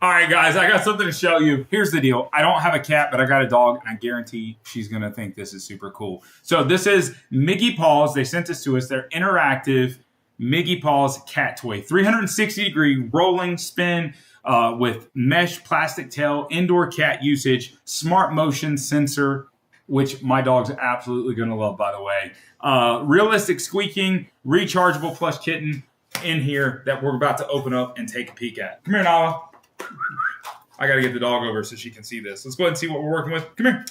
All right, guys, I got something to show you. Here's the deal. I don't have a cat, but I got a dog, and I guarantee she's going to think this is super cool. So this is Migipaws. They sent this to us. They're interactive Migipaws cat toy. 360-degree rolling spin with mesh plastic tail, indoor cat usage, smart motion sensor, which my dog's absolutely going to love, by the way. Realistic squeaking, rechargeable plush kitten in here that we're about to open up and take a peek at. Come here, Nala. I got to get the dog over so she can see this. Let's go ahead and see what we're working with. Come here.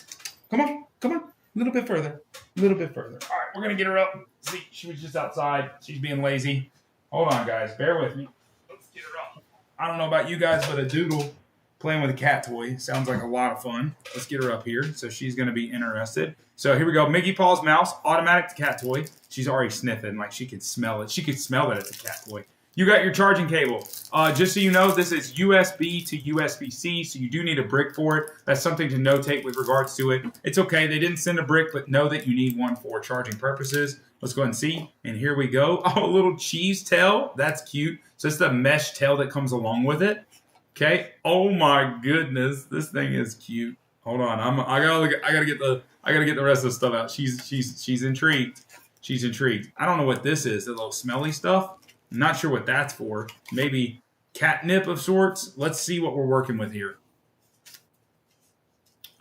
Come on. Come on. A little bit further. A little bit further. All right, we're going to get her up. See, she was just outside. She's being lazy. Hold on, guys. Bear with me. Let's get her up. I don't know about you guys, but a doodle playing with a cat toy sounds like a lot of fun. Let's get her up here so she's going to be interested. So here we go. Migipaws mouse, automatic cat toy. She's already sniffing like she could smell it. She could smell that it's a cat toy. You got your charging cable. Just so you know, this is USB to USB-C, so you do need a brick for it. That's something to notate with regards to it. It's okay. They didn't send a brick, but know that you need one for charging purposes. Let's go ahead and see. And here we go. Oh, a little cheese tail. That's cute. So it's the mesh tail that comes along with it. Okay. Oh my goodness, this thing is cute. Hold on. I gotta get the rest of the stuff out. She's intrigued. She's intrigued. I don't know what this is. The little smelly stuff. I'm not sure what that's for. Maybe catnip of sorts. Let's see what we're working with here.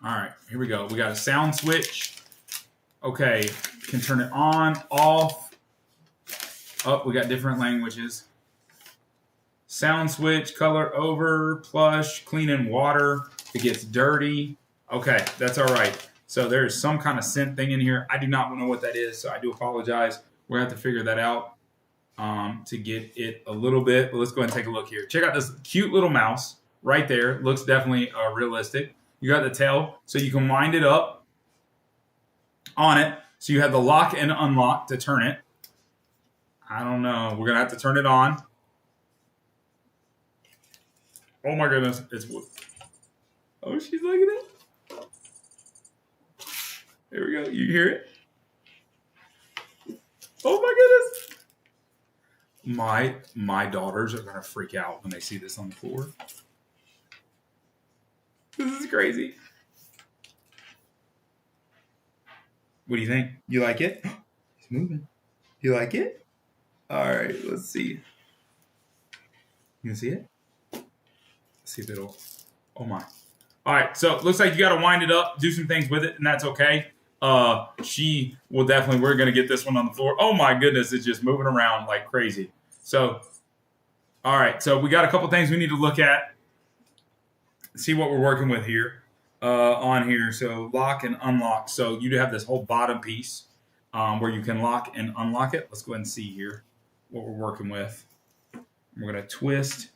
All right, here we go. We got a sound switch. Okay, can turn it on, off. Oh, we got different languages. Sound switch, color over, plush, clean in water. If it gets dirty. Okay, that's all right. So there's some kind of scent thing in here. I do not know what that is, so I do apologize. We're going to have to figure that out to get it a little bit. But let's go ahead and take a look here. Check out this cute little mouse right there. Looks definitely realistic. You got the tail, so you can wind it up on it. So you have the lock and unlock to turn it. I don't know. We're going to have to turn it on. Oh my goodness. Oh, she's looking at it. There we go. You hear it? Oh my goodness. My daughters are going to freak out when they see this on the floor. This is crazy. What do you think? You like it? It's moving. You like it? All right, let's see. You can see it? Let's see if it'll... Oh my. All right, so it looks like you got to wind it up, do some things with it, and that's okay. She will definitely, we're going to get this one on the floor. Oh my goodness, it's just moving around like crazy. So, all right, so we got a couple things we need to look at. See what we're working with here on here. So lock and unlock. So you do have this whole bottom piece where you can lock and unlock it. Let's go ahead and see here what we're working with. We're going to twist.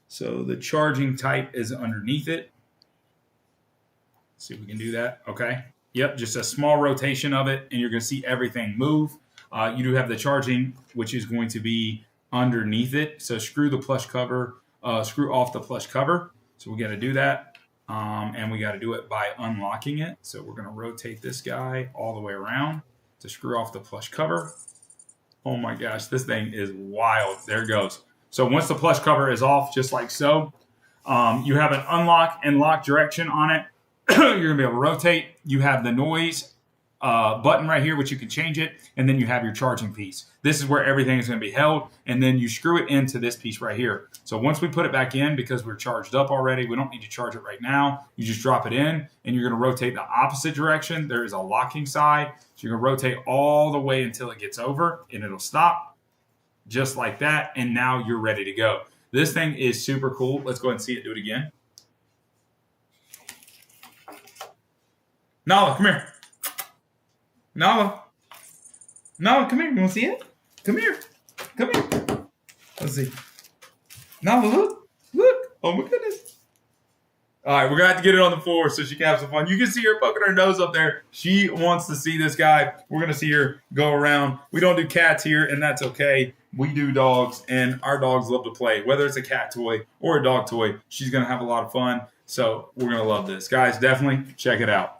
So the charging type is underneath it. Let's see if we can do that. Okay. Yep, just a small rotation of it, and you're going to see everything move. You do have the charging, which is going to be underneath it. So screw the plush cover, screw off the plush cover. So we got to do that, and we got to do it by unlocking it. So we're going to rotate this guy all the way around to screw off the plush cover. Oh my gosh, this thing is wild. There it goes. So once the plush cover is off, just like so, you have an unlock and lock direction on it. You're going to be able to rotate. You have the noise button right here, which you can change it. And then you have your charging piece. This is where everything is going to be held. And then you screw it into this piece right here. So once we put it back in, because we're charged up already, we don't need to charge it right now. You just drop it in, and you're going to rotate the opposite direction. There is a locking side. So you're going to rotate all the way until it gets over, and it'll stop just like that. And now you're ready to go. This thing is super cool. Let's go ahead and see it do it again. Nala, come here. Nala. Nala, come here. You want to see it? Come here. Come here. Let's see. Nala, look. Look. Oh, my goodness. All right, we're going to have to get it on the floor so she can have some fun. You can see her poking her nose up there. She wants to see this guy. We're going to see her go around. We don't do cats here, and that's okay. We do dogs, and our dogs love to play. Whether it's a cat toy or a dog toy, she's going to have a lot of fun. So we're going to love this. Guys, definitely check it out.